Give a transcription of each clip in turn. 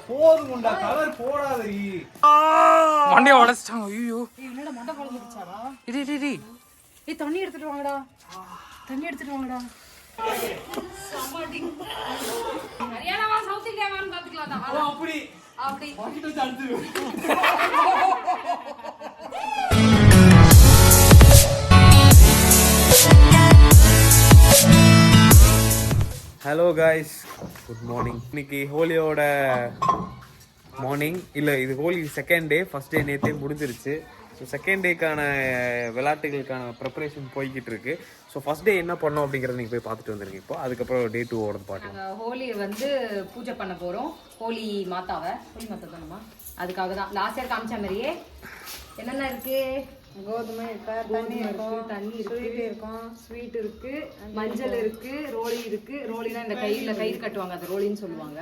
போதும்டா கலர் போடாதடி மண்டைய உடைச்சிட்டாங்க ஐயோ என்னடா மண்டை குழஞ்சிருச்சாடா இடி ஏய் தண்ணி எடுத்துட்டு வாங்கடா ஹரியானாவா சவுத் இந்தியாவான்னு பாத்துக்கலாம் அப்படி அப்படி பாக்கெட் வச்சு அழுத்து ஹலோ காய்ஸ் குட் மார்னிங் இன்னைக்கு ஹோலியோட மார்னிங் இல்லை இது Holi second day first day நேற்றே முடிஞ்சிருச்சு ஸோ செகண்ட் டேக்கான விளையாட்டுகளுக்கான ப்ரிப்பரேஷன் போய்கிட்டு இருக்கு ஸோ ஃபர்ஸ்ட் டே என்ன பண்ணோம் அப்படிங்கிறத நீங்கள் போய் பார்த்துட்டு வந்துருங்க இப்போ அதுக்கப்புறம் டே 2 ஓட பாட்டு ஹோலி வந்து பூஜை பண்ண போகிறோம் ஹோலி மாதா தானம்மா அதுக்காக தான் லாஸ்ட் இயர் காமிச்ச மாதிரியே என்னென்ன இருக்கு கோதுமை இருக்கா தண்ணி இருக்கும் தண்ணி ஸ்வீட் இருக்கும் ஸ்வீட் இருக்கு மஞ்சள் இருக்கு ரோலி இருக்கு ரோலினா இந்த கையில கயிறு கட்டுவாங்க அது ரோலின்னு சொல்லுவாங்க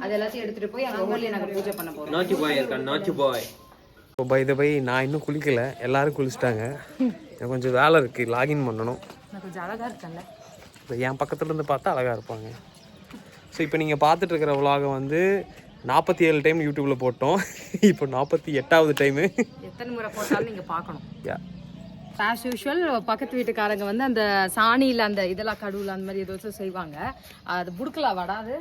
அது எல்லாத்தையும் எடுத்துட்டு போய் அங்க ஹோலியை நாங்க பூஜை பண்ண போறோம் நாச்சி பாய் இருக்கா Nachi bye by the by நான் இன்னும் குளிக்கல எல்லாரும் குளிச்சிட்டாங்க எனக்கு கொஞ்சம் வேலை இருக்கு லாகின் பண்ணணும் நான் கொஞ்சம் அழகா இருக்கேன்ல என் பக்கத்துல இருந்து பார்த்தா அழகா இருப்பாங்க ஸோ இப்போ நீங்க பார்த்துட்டு இருக்கிற vlog வந்து 47 டைம் யூடியூப்ல போட்டோம் இப்போ 48வது டைமு எத்தனை முறை போட்டாலும் நீங்க பார்க்கணும் யா ஆஸ் யூஷுவல் பக்கத்து வீட்டுக்காரங்க வந்து அந்த சாணியில் அந்த இதெல்லாம் கடுவில் அந்த மாதிரி ஏதோ செய்வாங்க அது புடுக்கலா வடாது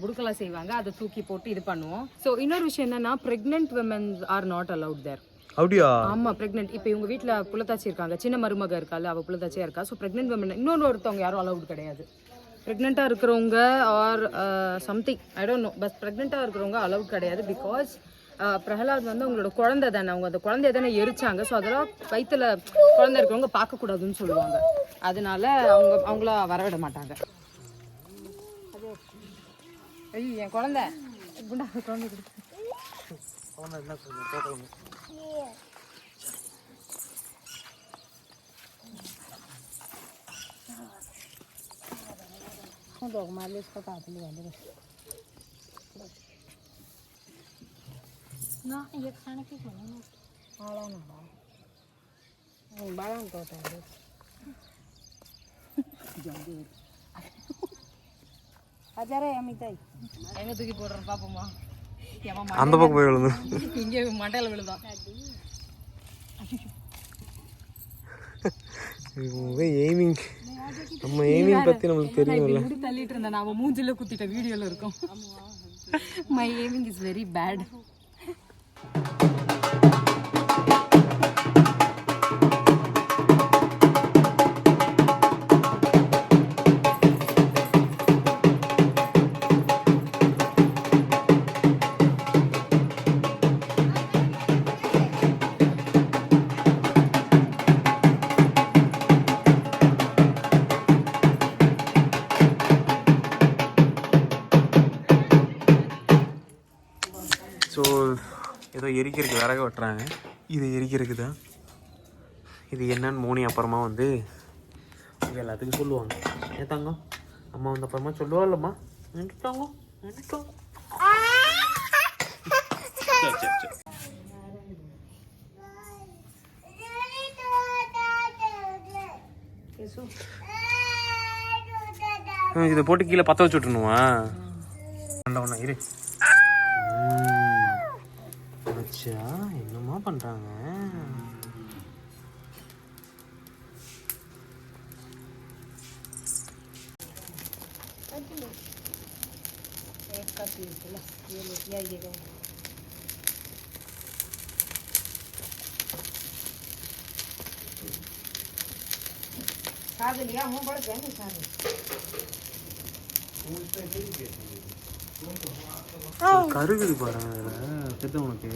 புடுக்கலா செய்வாங்க அதை தூக்கி போட்டு இது பண்ணுவோம் ஸோ இன்னொரு விஷயம் என்னன்னா pregnant women are not allowed there அப்படியா ஆமா ப்ரெக்னென்ட் இப்போ இவங்க வீட்டில் புள்ளத்தாச்சி இருக்காங்க சின்ன மருமக இருக்காள் அவள் புள்ளத்தாச்சியா இருக்கா ஸோ ப்ரெக்னென்ட் விமன் இன்னொன்று ஒருத்தவங்க யாரும் அலவுட் கிடையாது ப்ரெக்னெண்ட்டாக இருக்கிறவங்க or something I don't know but ப்ரெக்னெண்ட்டாக இருக்கிறவங்க அலவுட் கிடையாது பிகாஸ் பிரகலாத் வந்து அவங்களோட குழந்தை தானே அவங்க அந்த குழந்தைய தானே எரிச்சாங்க ஸோ அதெல்லாம் வயிற்றுல குழந்தை இருக்கிறவங்க பார்க்கக்கூடாதுன்னு சொல்லுவாங்க அதனால அவங்கள வரவிட மாட்டாங்க ஐயோ என் குழந்தை குண்டா குழந்தை dog malis ko tatali wala na iyak sana ki kono ala na ba balang to tadi jadi ajare amitai எங்க தூக்கி போடுறோம் பாப்போமா அந்த பக்கம் போய் விழுந்து இங்கே மண்டையில விழுதான் எய்மிங் நம்ம எய்மிங் பத்தி நமக்கு தெரியும்ல இப்படி தள்ளிட்டு இருந்தேன் நான் மூஞ்சில குத்திட்ட வீடியோல இருக்கும் my aiming is very bad so ஏதோ எரிக்கிறதுக்கு விறகு வெட்டுறாங்க இது எரிக்கிறதுக்கு தான் இது என்னன்னு மோனி அப்புறமா வந்து இது எல்லாத்துக்கும் சொல்லுவாங்க ஏன் தங்கம் அம்மா வந்து அப்புறமா சொல்லுவா இல்லைம்மா நின்றுட்டாங்க இதை போட்டு கீழே பற்ற வச்சு விட்டுணுமா ஒன்றா இரு அச்சா என்னமா பண்றாங்க கருகுது பாருங்க பெத்த உனக்கு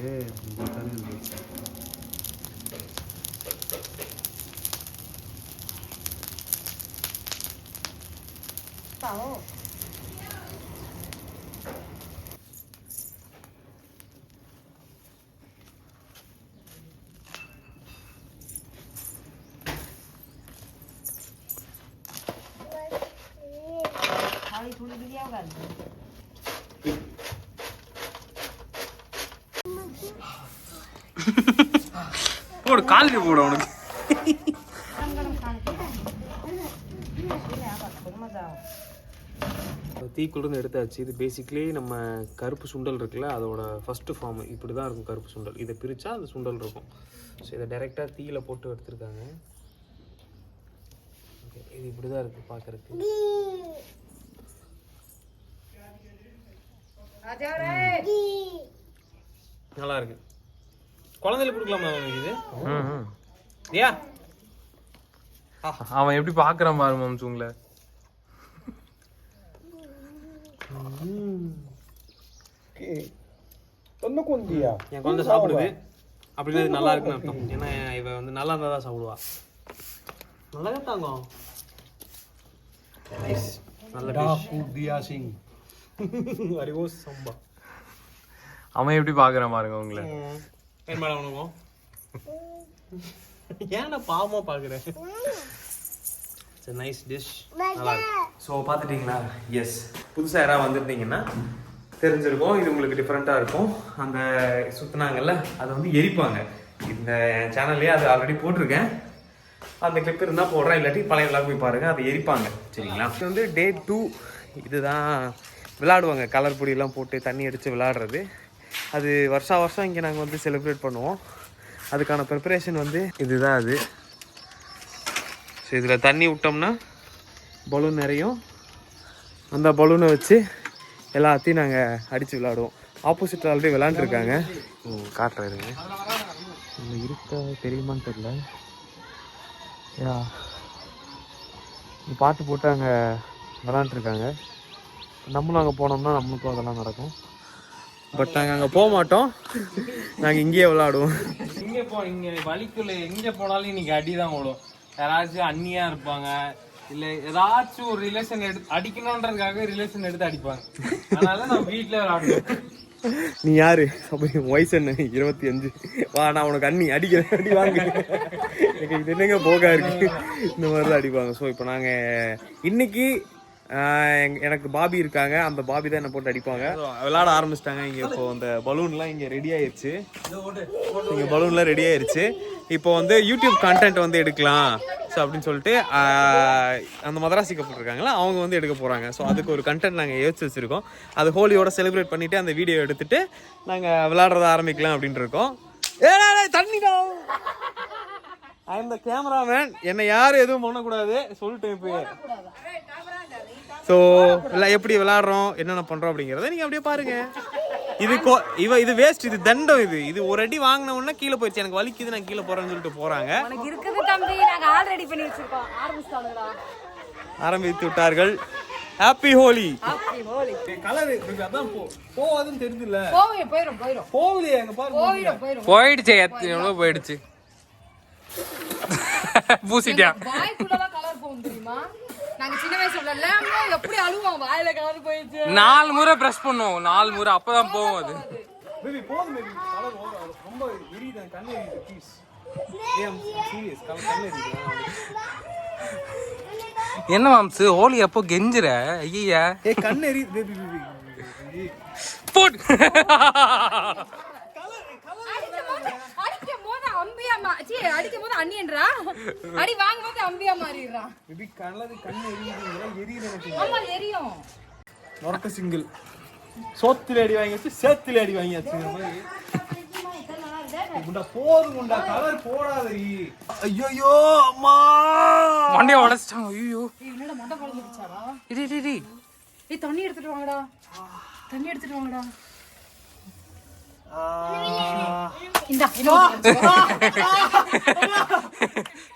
கருகுது போடு காலில் போடு உனக்கு தீக்குள்ளேருந்து எடுத்தாச்சு. இது பேசிக்லி நம்ம கருப்பு சுண்டல் இருக்குல்ல, அதோட ஃபஸ்ட்டு ஃபார்ம் இப்படி தான் இருக்கும் கருப்பு சுண்டல். இதை பிரித்தா அது சுண்டல் இருக்கும். ஸோ இதை டைரெக்டாக தீயில் போட்டு எடுத்துருக்காங்க. ஓகே, இது இப்படி தான் இருக்குது பார்க்குறதுக்கு. நல்லா இருக்கு. குழந்தைகளுக்கு கொடுக்கலாமா இது? ஏன் அவன் எப்படி பாக்குறான் பாரு மாம்ஸ் உங்களை. என் குழந்தை சாப்பிடுது அப்படின்னு நல்லா இருக்குன்னு அர்த்தம். ஏன்னா இவ வந்து நல்லா இருந்தா தான் சாப்பிடுவா. நல்லா தாங்க. அவன் எப்படி பாக்குறான் பாருங்க உங்களை. ஏன் மேடம் உனக்கும் ஏன்டா பாவமா பாக்குறேன். Nice dish. நல்லா இருக்கு. ஸோ பார்த்துட்டிங்களா? எஸ், புதுசாக யாராவது வந்திருந்தீங்கன்னா தெரிஞ்சிருக்கும். இது உங்களுக்கு டிஃப்ரெண்ட்டாக இருக்கும். அந்த சுற்றினாங்கல்ல அதை வந்து எரிப்பாங்க. இந்த சேனல்லையே அது ஆல்ரெடி போட்டிருக்கேன். அந்த கிளிப் இருந்தால் போடுறேன், இல்லாட்டி பழைய விளாக் போய் பாருங்கள். அதை எரிப்பாங்க. சரிங்களா? இது வந்து டே 2. இதுதான் விளாடுவாங்க. கலர் பொடியெல்லாம் போட்டு தண்ணி அடித்து விளாடுறது. அது வருஷம் இங்கே நாங்கள் வந்து செலிப்ரேட் பண்ணுவோம். அதுக்கான ப்ரிப்பரேஷன் வந்து இதுதான் அது. ஸோ இதில் தண்ணி விட்டோம்னா பலூன் நிறையும். அந்த பலூனை வச்சு எல்லாத்தையும் நாங்கள் அடித்து விளாடுவோம். ஆப்போசிட்டில் ஆல்ரெடி விளாண்டுருக்காங்க. காட்டுறேங்க. நம்ம இருக்க தெரியுமான்னு தெரியல. பாட்டு போட்டு அங்கே விளாண்டுருக்காங்க. நம்மளும் அங்கே போனோம்னா நம்மளுக்கும் அதெல்லாம் நடக்கும். பட் நாங்கள் அங்கே போக மாட்டோம். நாங்கள் இங்கேயே விளாடுவோம். இங்கே வலிக்குள்ள எங்கே போனாலும் இன்னைக்கு அடி தான் ஓடும். யாராச்சும் அண்ணியா இருப்பாங்க, இல்லை ஏதாச்சும் ஒரு ரிலேஷன் எடுத்து அடிக்கணுன்றதுக்காக ரிலேஷன் எடுத்து அடிப்பாங்க. அதனால நான் வீட்டில் விளாடுவேன். நீ யாரு? வயசு என்ன? 25. வா, நான் உனக்கு அண்ணி அடிக்கிறேன், அடி வாங்க. இது என்னங்க போகா இருக்கு. இந்த மாதிரி தான் அடிப்பாங்க. ஸோ இப்போ நாங்கள் இன்னைக்கு எனக்கு பாபி இருக்காங்க. அந்த பாபி தான் என்ன போட்டு அடிப்பாங்க. விளாட ஆரம்பிச்சிட்டாங்க. இங்கே இப்போ அந்த பலூன்லாம் இங்கே ரெடி ஆயிடுச்சு. இங்கே பலூன்லாம் ரெடி ஆயிடுச்சு. இப்போ வந்து யூடியூப் கண்டென்ட் வந்து எடுக்கலாம் ஸோ அப்படின்னு சொல்லிட்டு அந்த மதராசி கப்பல் இருக்காங்களா, அவங்க வந்து எடுக்க போகிறாங்க. ஸோ அதுக்கு ஒரு கண்டென்ட் நாங்கள் யோசிச்சு வச்சுருக்கோம். அது ஹோலியோட செலிப்ரேட் பண்ணிவிட்டு அந்த வீடியோ எடுத்துகிட்டு நாங்கள் விளாட்றத ஆரம்பிக்கலாம் அப்படின்னு இருக்கோம். தண்ணிடா, ஐ எம் த கேமராமேன். என்னை யாரும் எதுவும் பண்ணக்கூடாது சொல்லிட்டு இப்போ. ஸோ இல்லை எப்படி விளாட்றோம், என்னென்ன பண்ணுறோம் அப்படிங்கிறத நீங்கள் அப்படியே பாருங்கள். இது வேஸ்ட், இது தண்டம். இது ஒரு அடி வாங்கின உடனே கீழே போயிடுச்சு. எனக்கு வலிக்குது, நான் கீழே போறேன்னு சொல்லிட்டு போறாங்க. ஆரம்பித்து விட்டார்கள். ஹாப்பி ஹோலி. போயிடுச்சு, எவ்வளவு போயிடுச்சு. பூசிட்டியா? நாங்க சின்ன வயசுல எப்படி அழுவோம், வாயில கலர் போயிடுச்சு. 4 முறை பிரஷ் பண்ணுவோம், 4 முறை, அப்பதான் போகும் அது. ரொம்ப எரியுது, கண்ணு எரியுது. ப்ளீஸ் சீரியஸ், கண்ணு எரியுது. என்ன மாம்சு ஹோலி அப்போ கெஞ்சுற? ஐயா கண்ணு எரியுது. போட் அடிக்கும் போது அண்ணியன்றா, அடி வாங்கும் போது அம்பியா மாறிடுறான். கண்ணு எரியுது. ஆமா எரியும். நொரட்ட சிங்கிள் சோத்துல அடி வாங்கியாச்சு, சேத்துல அடி வாங்கியாச்சு. போதும்டா, கலர் போடாதடி. ஐயோ அம்மா, மண்டைய உடைச்சிட்டாங்க. ஐயோ என்னடா மண்டை பழந்துச்சாடா. டேய் தண்ணி எடுத்துட்டு வாங்கடா, தண்ணி எடுத்துட்டு வாங்கடா.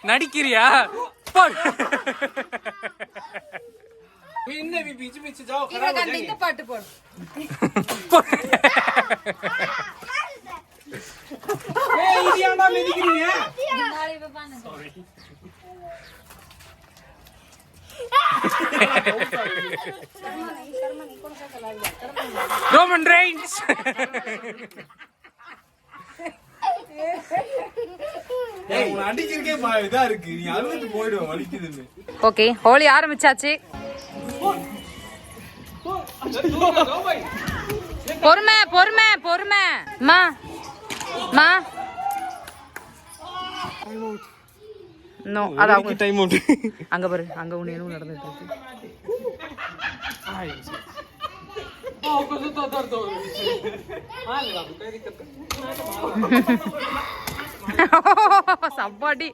நடிக்கிறியா? என்ன பிச்சு பிச்சு ஜாவ இந்த பாட்டு போடு. ஏய் இது ஏன்டா மிதிக்கிறீங்க? நாளை பாப்பாங்க. Roman Reigns. ஏய் உன அடிக்கிறக்கே இதா இருக்கு. நீ அழுதுட்டு போய்டுவ, வலிக்குதுன்னு. ஓகே, ஹோலி ஆரம்பிச்சாச்சு. பொறுமை பொறுமை பொறுமை. மா மா நோ, அது அவங்க டைம் அவுட். அங்க பாரு, அங்க ஒண்ணு நடந்துட்டு இருக்கு. சப்பாட்டி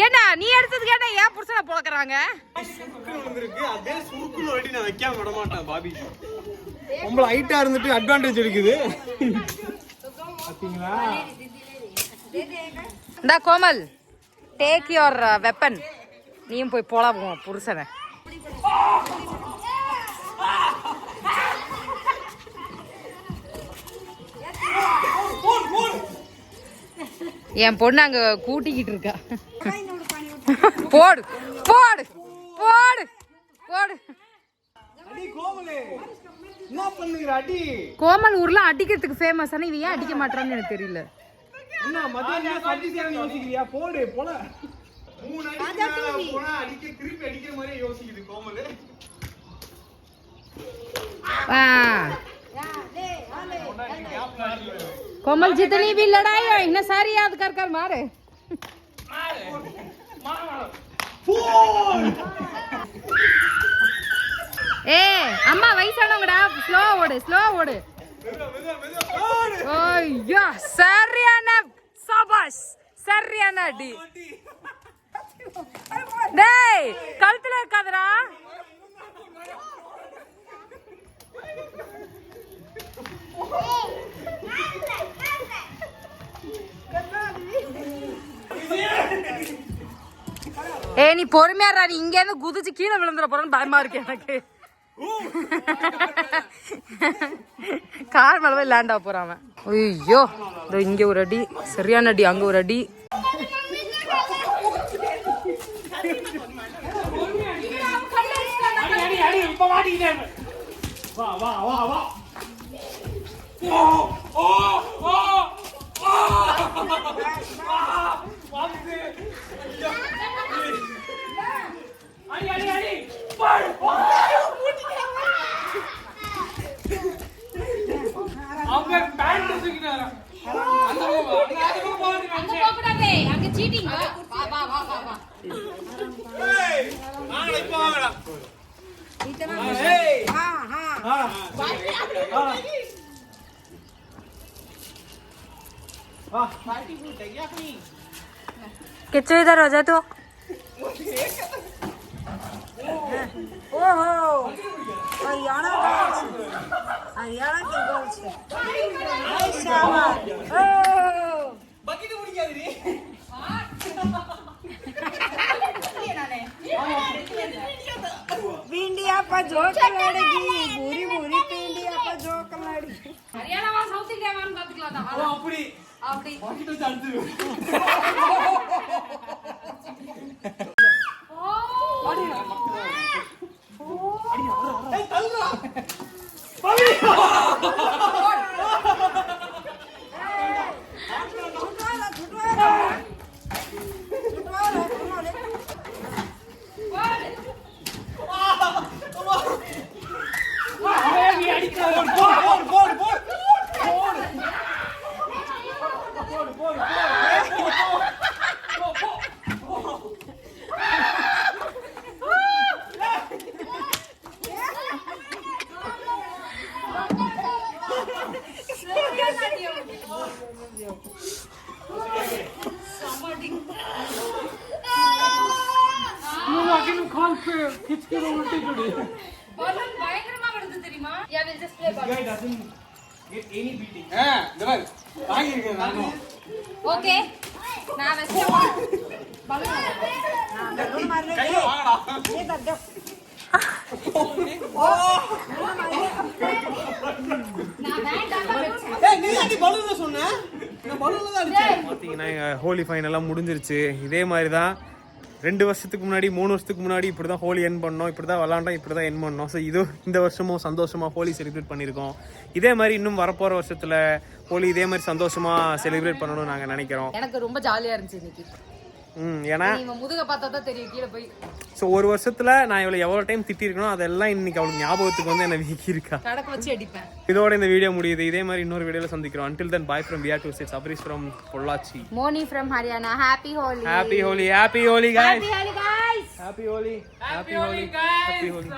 ஏன்னா நீ எடுத்தது கேட்டா ஏன் புருஷனை பொழக்கறாங்க? அதே சுருக்குன்னு வட்டி நான் வைக்காம விட மாட்டேன் பாபி. உங்களை ஹைட்டா இருந்துட்டு அட்வான்டேஜ் எடுக்குது. பாத்தீங்களா? இந்த கோமல் டேக் யுவர் வெப்பன். நீயும் போய் போலாம் புருஷனை. என் பொண்ணு அங்க கூட்டிக்கிட்டு இருக்கா. போடு போடு போடு போடு. கோமல் ஊர்ல அடிக்கிறதுக்கு ஃபேமஸ். ஆனா இவன் ஏன் அடிக்க மாட்டான்னு எனக்கு தெரியல. போடு போல 3 அடி போனா அடிக்க திருப்பி அடிக்கிற மாதிரி யோசிக்குது கோமல். कोमल जितनी भी लड़ाई हो इन्हें सारी याद कर कर मारे. ए अम्मा वयसानवंगडा स्लो ओडु. ओय्यो சரியான சபாஷ் சரியான அடி. டேய் கழுத்துல இருக்காதடா. ஏ நீ பொறுமையா நீ இங்க இருந்து குதிச்சு கீழே விழுந்துற போறன்னு பயமா இருக்கு எனக்கு. கார் மேலவே லேண்ட் ஆக போறான் அவன். ஐயோ இங்க ஒரு அடி சரியான அடி, அங்க ஒரு அடி. किच्चू इधर हो जा तो. ओहो हरियाणा के गोल से பக்கெட் முடிக்காதீ. भिंडिया पर जोक लड़गी पूरी पूरी भिंडिया पर जोक लड़गी. हरियाणा वा साउथ इंडिया वा பாத்துக்கலாம் தான். அப்படி அப்படி பக்கெட் வச்சு அழுது. ஏய் தள்ளுடா. பாவி. बॉलर பயங்கரமா வருது தெரியுமா? Yeah, we'll just play ball. Guy doesn't get any beating. दबा வாங்கி இருக்கேன் நானு. Okay. நான் வெஸ்ட் बॉलर जरूर मार ले கையில வாங்கடா. ये दब दो நான் வேண்டாம் வெச்சு. ஏய் நீ அடி பலூன்ல சொன்ன? நான் பலூன்ல தான் அடிச்சேன். பாத்தீங்கன்னா ஹோலி ஃபைனலாம் முடிஞ்சிருச்சு. இதே மாதிரி தான் 2 வருஷத்துக்கு முன்னாடி 3 வருஷத்துக்கு முன்னாடி இப்படி தான் ஹோலி என் பண்ணோம், இப்படி தான் விளாண்டோம், இப்படி தான் என் பண்ணோம். ஸோ இது இந்த வருஷமும் சந்தோஷமாக ஹோலி செலிப்ரேட் பண்ணியிருக்கோம். இதே மாதிரி இன்னும் வரப்போகிற வருஷத்தில் ஹோலி இதே மாதிரி சந்தோஷமாக செலிப்ரேட் பண்ணணும்னு நாங்கள் நினைக்கிறோம். எனக்கு ரொம்ப ஜாலியாக இருந்துச்சு இன்னைக்கு. ஏன்னா இவன் முதுக பார்த்தா தான் தெரியும் கீழே போய். ஸோ ஒரு வருஷத்தில் நான் எவ்வளோ டைம் திட்டிருக்கணும் அதெல்லாம் இன்னைக்கு அவளுக்கு ஞாபகத்துக்கு வந்து என்ன வீக்கி இருக்கா. கடக்க வச்சு அடிப்பேன். இதோட இந்த வீடியோ முடியுது. இதே மாதிரி இன்னொரு வீடியோவில் சந்திக்கிறோம். Until then, bye from VR to States. Abris from Pollachi. Moni from Haryana. Happy Holi. Happy Holi. Happy Holi, guys. Happy Holi, guys. Happy Holi. Happy Holi, guys. Happy Holi.